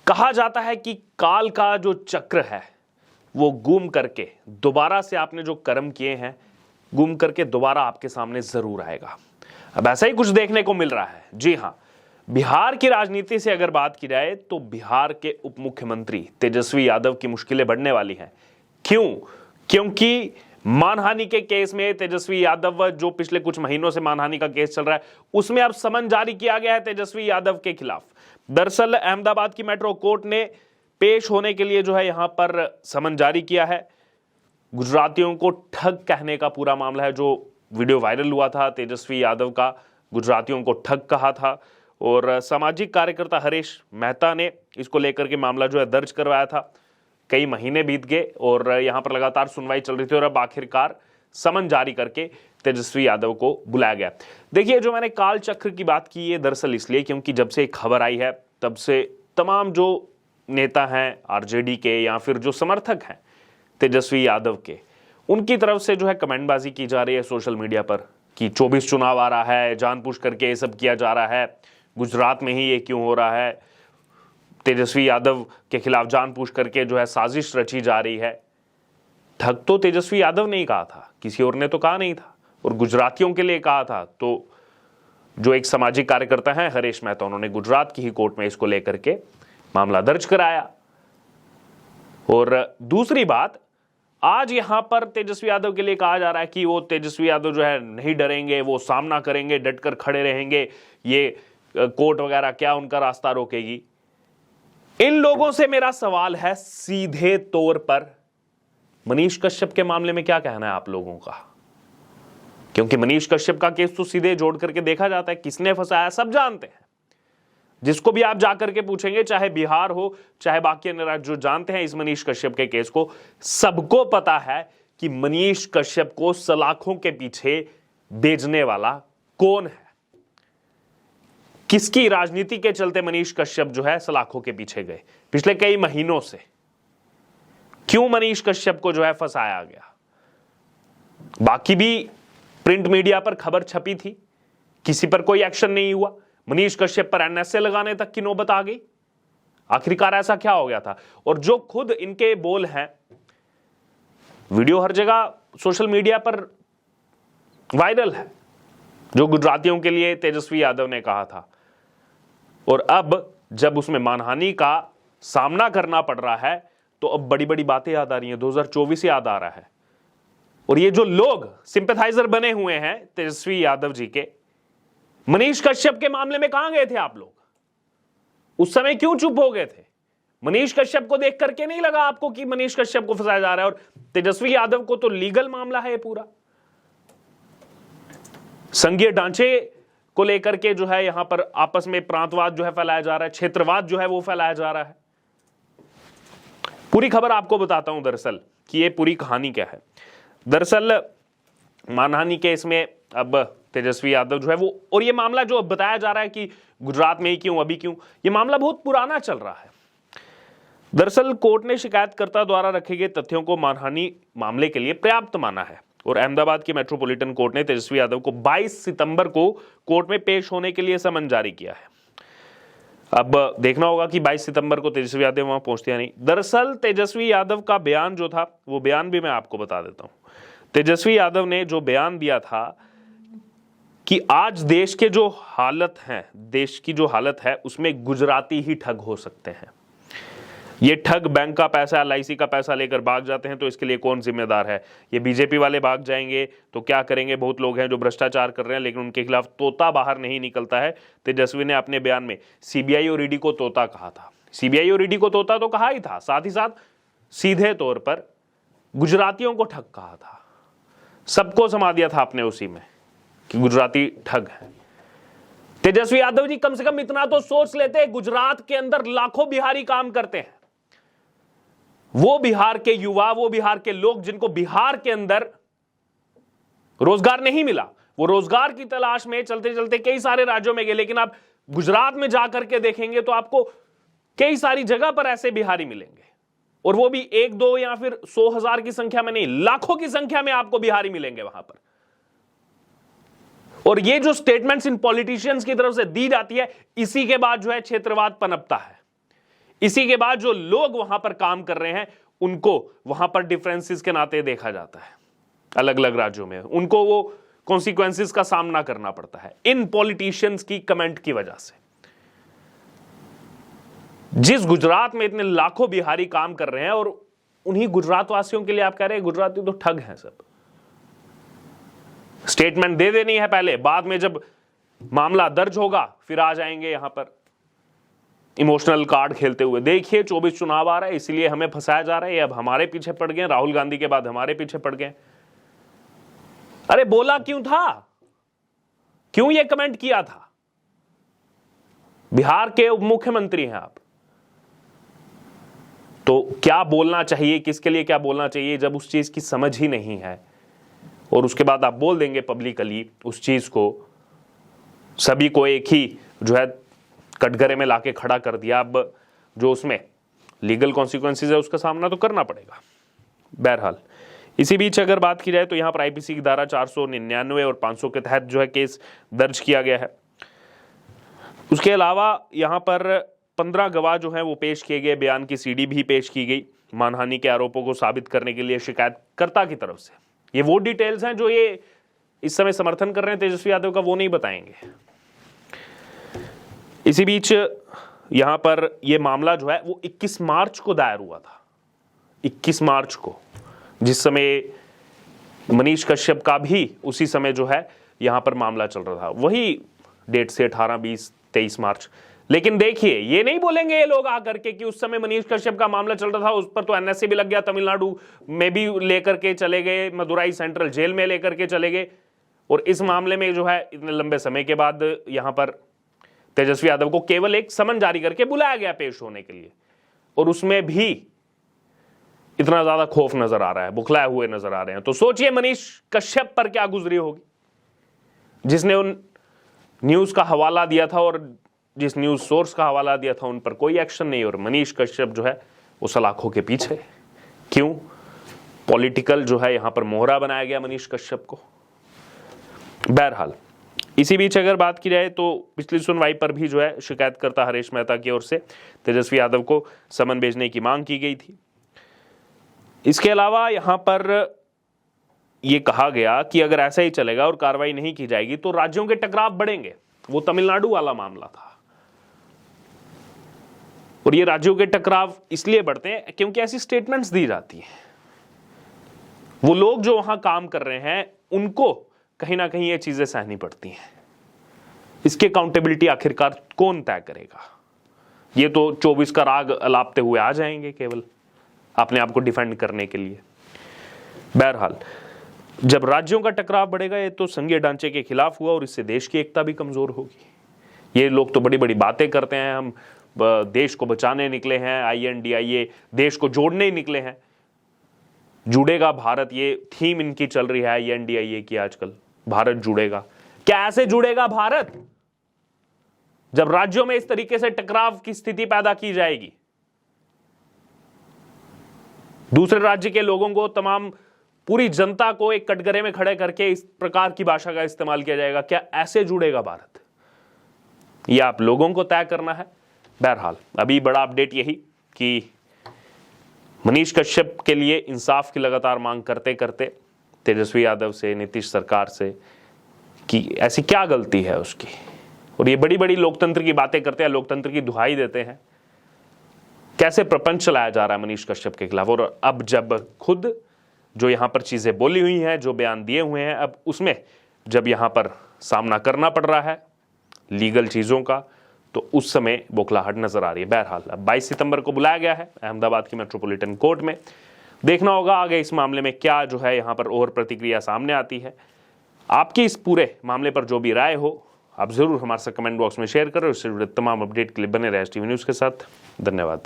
कहा जाता है कि काल का जो चक्र है वो घूम करके दोबारा से आपने जो कर्म किए हैं घूम करके दोबारा आपके सामने जरूर आएगा। अब ऐसा ही कुछ देखने को मिल रहा है। जी हां, बिहार की राजनीति से अगर बात की जाए तो बिहार के उप मुख्यमंत्री तेजस्वी यादव की मुश्किलें बढ़ने वाली हैं। क्यों? क्योंकि मानहानि के केस में तेजस्वी यादव, जो पिछले कुछ महीनों से मानहानि का केस चल रहा है, उसमें अब समन जारी किया गया है तेजस्वी यादव के खिलाफ। दरअसल अहमदाबाद की मेट्रो कोर्ट ने पेश होने के लिए जो है यहां पर समन जारी किया है। गुजरातियों को ठग कहने का पूरा मामला है। जो वीडियो वायरल हुआ था तेजस्वी यादव का, गुजरातियों को ठग कहा था, और सामाजिक कार्यकर्ता हरीश मेहता ने इसको लेकर के मामला जो है दर्ज करवाया था। कई महीने बीत गए और यहां पर लगातार सुनवाई चल रही थी और अब आखिरकार समन जारी करके तेजस्वी यादव को बुलाया गया। देखिए, जो मैंने काल चक्र की बात की है दरअसल इसलिए क्योंकि जब से खबर आई है तब से तमाम जो नेता हैं आरजेडी के या फिर जो समर्थक हैं तेजस्वी यादव के, उनकी तरफ से जो है कमेंटबाजी की जा रही है सोशल मीडिया पर कि 24 चुनाव आ रहा है, जानबूझ करके ये सब किया जा रहा है, गुजरात में ही ये क्यों हो रहा है, तेजस्वी यादव के खिलाफ जानबूझ करके जो है साजिश रची जा रही है। ठग तो तेजस्वी यादव ने ही कहा था, किसी और ने तो कहा नहीं था, और गुजरातियों के लिए कहा था। तो जो एक सामाजिक कार्यकर्ता हैं हरीश मेहता, उन्होंने गुजरात की ही कोर्ट में इसको लेकर के मामला दर्ज कराया। और दूसरी बात, आज यहां पर तेजस्वी यादव के लिए कहा जा रहा है कि वो तेजस्वी यादव जो है नहीं डरेंगे, वो सामना करेंगे, डटकर खड़े रहेंगे, ये कोर्ट वगैरह क्या उनका रास्ता रोकेगी। इन लोगों से मेरा सवाल है सीधे तौर पर, मनीष कश्यप के मामले में क्या कहना है आप लोगों का? क्योंकि मनीष कश्यप का केस तो सीधे जोड़ करके देखा जाता है, किसने फंसाया सब जानते हैं। जिसको भी आप जाकर के पूछेंगे, चाहे बिहार हो चाहे बाकी अन्य राज्य, जो जानते हैं इस मनीष कश्यप के केस को, सबको पता है कि मनीष कश्यप को सलाखों के पीछे भेजने वाला कौन है, किसकी राजनीति के चलते मनीष कश्यप जो है सलाखों के पीछे गए पिछले कई महीनों से। क्यों मनीष कश्यप को जो है फंसाया गया? बाकी भी प्रिंट मीडिया पर खबर छपी थी, किसी पर कोई एक्शन नहीं हुआ। मनीष कश्यप पर एनएसए लगाने तक की नौबत आ गई। आखिरकार ऐसा क्या हो गया था? और जो खुद इनके बोल हैं, वीडियो हर जगह सोशल मीडिया पर वायरल है, जो गुजरातियों के लिए तेजस्वी यादव ने कहा था, और अब जब उसमें मानहानि का सामना करना पड़ रहा है तो अब बड़ी बड़ी बातें याद आ रही हैं, 2024 याद आ रहा है। और ये जो लोग सिंपैथाइजर बने हुए हैं तेजस्वी यादव जी के, मनीष कश्यप के मामले में कहां गए थे आप लोग? उस समय क्यों चुप हो गए थे? मनीष कश्यप को देख करके नहीं लगा आपको कि मनीष कश्यप को फंसाया जा रहा है? और तेजस्वी यादव को तो लीगल मामला है पूरा, संघीय ढांचे को लेकर के जो है यहां पर आपस में प्रांतवाद जो है फैलाया जा रहा है, क्षेत्रवाद जो है वो फैलाया जा रहा है। पूरी खबर आपको बताता हूं दरअसल कि ये पूरी कहानी क्या है। दरअसल मानहानि केस में अब तेजस्वी यादव जो है वो, और ये मामला जो अब बताया जा रहा है कि गुजरात में ही क्यों, अभी क्यों, ये मामला बहुत पुराना चल रहा है। दरअसल कोर्ट ने शिकायतकर्ता द्वारा रखे गए तथ्यों को मानहानि मामले के लिए पर्याप्त माना है और अहमदाबाद की मेट्रोपॉलिटन कोर्ट ने तेजस्वी यादव को 22 सितंबर को कोर्ट में पेश होने के लिए समन जारी किया है। अब देखना होगा कि 22 सितंबर को तेजस्वी यादव वहां पहुंचते या नहीं। दरअसल तेजस्वी यादव का बयान जो था, वो बयान भी मैं आपको बता देता हूं। तेजस्वी यादव ने जो बयान दिया था कि आज देश के जो हालत है, देश की जो हालत है उसमें गुजराती ही ठग हो सकते हैं। ये ठग बैंक का पैसा, एलआईसी का पैसा लेकर भाग जाते हैं, तो इसके लिए कौन जिम्मेदार है? ये बीजेपी वाले भाग जाएंगे तो क्या करेंगे? बहुत लोग हैं जो भ्रष्टाचार कर रहे हैं, लेकिन उनके खिलाफ तोता बाहर नहीं निकलता है। तेजस्वी ने अपने बयान में सीबीआई और ईडी को तोता कहा था। सीबीआई और ईडी को तोता तो कहा ही था, साथ ही साथ सीधे तौर पर गुजरातियों को ठग कहा था। सबको समा दिया था आपने उसी में कि गुजराती ठग है। तेजस्वी यादव जी कम से कम इतना तो सोच लेते, गुजरात के अंदर लाखों बिहारी काम करते हैं। वो बिहार के युवा, वो बिहार के लोग जिनको बिहार के अंदर रोजगार नहीं मिला, वो रोजगार की तलाश में चलते चलते कई सारे राज्यों में गए, लेकिन आप गुजरात में जाकर के देखेंगे तो आपको कई सारी जगह पर ऐसे बिहारी मिलेंगे, और वो भी 1-2 या फिर 100,000 की संख्या में नहीं, लाखों की संख्या में आपको बिहारी मिलेंगे वहां पर। और ये जो स्टेटमेंट्स इन पॉलिटिशियंस की तरफ से दी जाती है, इसी के बाद जो है क्षेत्रवाद पनपता है। इसी के बाद जो लोग वहां पर काम कर रहे हैं उनको वहां पर डिफरेंसेस के नाते देखा जाता है, अलग अलग राज्यों में उनको वो कॉन्सिक्वेंसेस का सामना करना पड़ता है इन पॉलिटिशियंस की कमेंट की वजह से। जिस गुजरात में इतने लाखों बिहारी काम कर रहे हैं और उन्हीं गुजरात वासियों के लिए आप कह रहे हैं गुजराती तो ठग हैं सब। स्टेटमेंट दे देनी है पहले, बाद में जब मामला दर्ज होगा फिर आ जाएंगे यहां पर इमोशनल कार्ड खेलते हुए, देखिए 24 चुनाव आ रहा है इसलिए हमें फंसाया जा रहा है, अब हमारे पीछे पड़ गए, राहुल गांधी के बाद हमारे पीछे पड़ गए। अरे बोला क्यों था, क्यों ये कमेंट किया था? बिहार के उप मुख्यमंत्री हैं आप, तो क्या बोलना चाहिए, किसके लिए क्या बोलना चाहिए, जब उस चीज की समझ ही नहीं है और उसके बाद आप बोल देंगे पब्लिकली उस चीज को, सभी को एक ही जो है कटघरे में लाके खड़ा कर दिया। अब जो उसमें लीगल कॉन्सिक्वेंसेज है उसका सामना तो करना पड़ेगा। बहरहाल इसी बीच अगर बात की जाए तो यहां पर आईपीसी की धारा 499 और 500 के तहत जो है केस दर्ज किया गया है। उसके अलावा यहां पर 15 गवाह जो हैं वो पेश किए गए, बयान की सीडी भी पेश की गई मानहानि के आरोपों को साबित करने के लिए शिकायतकर्ता की तरफ से। ये वो डिटेल्स हैं जो ये इस समय समर्थन कर रहे हैं तेजस्वी यादव का, वो नहीं बताएंगे। इसी बीच यहां पर यह मामला जो है वो 21 मार्च को दायर हुआ था, 21 मार्च को, जिस समय मनीष कश्यप का भी उसी समय जो है यहां पर मामला चल रहा था, वही डेट से 18, 20, 23 मार्च। लेकिन देखिए ये नहीं बोलेंगे ये लोग आकर के कि उस समय मनीष कश्यप का मामला चल रहा था, उस पर तो एनएसए भी लग गया, तमिलनाडु में भी लेकर के चले गए, मदुराई सेंट्रल जेल में लेकर के चले गए, और इस मामले में जो है इतने लंबे समय के बाद यहां पर तेजस्वी यादव को केवल एक समन जारी करके बुलाया गया पेश होने के लिए, और उसमें भी इतना ज्यादा खौफ नजर आ रहा है, बुखलाए हुए नजर आ रहे हैं। तो सोचिए मनीष कश्यप पर क्या गुजरी होगी, जिसने उन न्यूज का हवाला दिया था और जिस न्यूज सोर्स का हवाला दिया था उन पर कोई एक्शन नहीं, और मनीष कश्यप जो है वो सलाखों के पीछे। क्यों? पॉलिटिकल जो है यहां पर मोहरा बनाया गया मनीष कश्यप को। बहरहाल इसी बीच अगर बात की जाए तो पिछली सुनवाई पर भी जो है शिकायतकर्ता हरीश मेहता की ओर से तेजस्वी यादव को समन भेजने की मांग की गई थी। इसके अलावा यहां पर यह कहा गया कि अगर ऐसा ही चलेगा और कार्रवाई नहीं की जाएगी तो राज्यों के टकराव बढ़ेंगे। वो तमिलनाडु वाला मामला था, और ये राज्यों के टकराव इसलिए बढ़ते हैं क्योंकि ऐसी स्टेटमेंट्स दी जाती हैं। वो लोग जो वहां काम कर रहे हैं उनको कहीं ना कहीं ये चीजें सहनी पड़ती हैं। इसकी अकाउंटेबिलिटी आखिरकार कौन तय करेगा? ये तो 24 का राग अलापते हुए आ जाएंगे केवल अपने आप को डिफेंड करने के लिए। बहरहाल जब राज्यों का टकराव बढ़ेगा ये तो संघीय ढांचे के खिलाफ हुआ और इससे देश की एकता भी कमजोर होगी। ये लोग तो बड़ी बड़ी बातें करते हैं, हम देश को बचाने निकले हैं, INDIA देश को जोड़ने ही निकले हैं, जुड़ेगा भारत, ये थीम इनकी चल रही है INDIA की आजकल, भारत जुड़ेगा। क्या ऐसे जुड़ेगा भारत जब राज्यों में इस तरीके से टकराव की स्थिति पैदा की जाएगी? दूसरे राज्य के लोगों को, तमाम पूरी जनता को एक कटघरे में खड़े करके इस प्रकार की भाषा का इस्तेमाल किया जाएगा। क्या ऐसे जुड़ेगा भारत? ये आप लोगों को तय करना है। बहरहाल अभी बड़ा अपडेट यही कि मनीष कश्यप के लिए इंसाफ की लगातार मांग करते करते तेजस्वी यादव से, नीतीश सरकार से कि ऐसी क्या गलती है उसकी, और ये बड़ी बड़ी लोकतंत्र की बातें करते हैं, लोकतंत्र की दुहाई देते हैं, कैसे प्रपंच चलाया जा रहा है मनीष कश्यप के खिलाफ। और अब जब खुद जो यहां पर चीजें बोली हुई हैं, जो बयान दिए हुए हैं, अब उसमें जब यहां पर सामना करना पड़ रहा है लीगल चीजों का, तो उस समय बौखलाहट नजर आ रही है। बहरहाल अब 22 सितंबर को बुलाया गया है अहमदाबाद की मेट्रोपॉलिटन कोर्ट में। देखना होगा आगे इस मामले में क्या जो है यहां पर और प्रतिक्रिया सामने आती है। आपकी इस पूरे मामले पर जो भी राय हो आप जरूर हमारे साथ कमेंट बॉक्स में शेयर करें। इससे जुड़े तमाम अपडेट के लिए बने रहे STV न्यूज के साथ। धन्यवाद।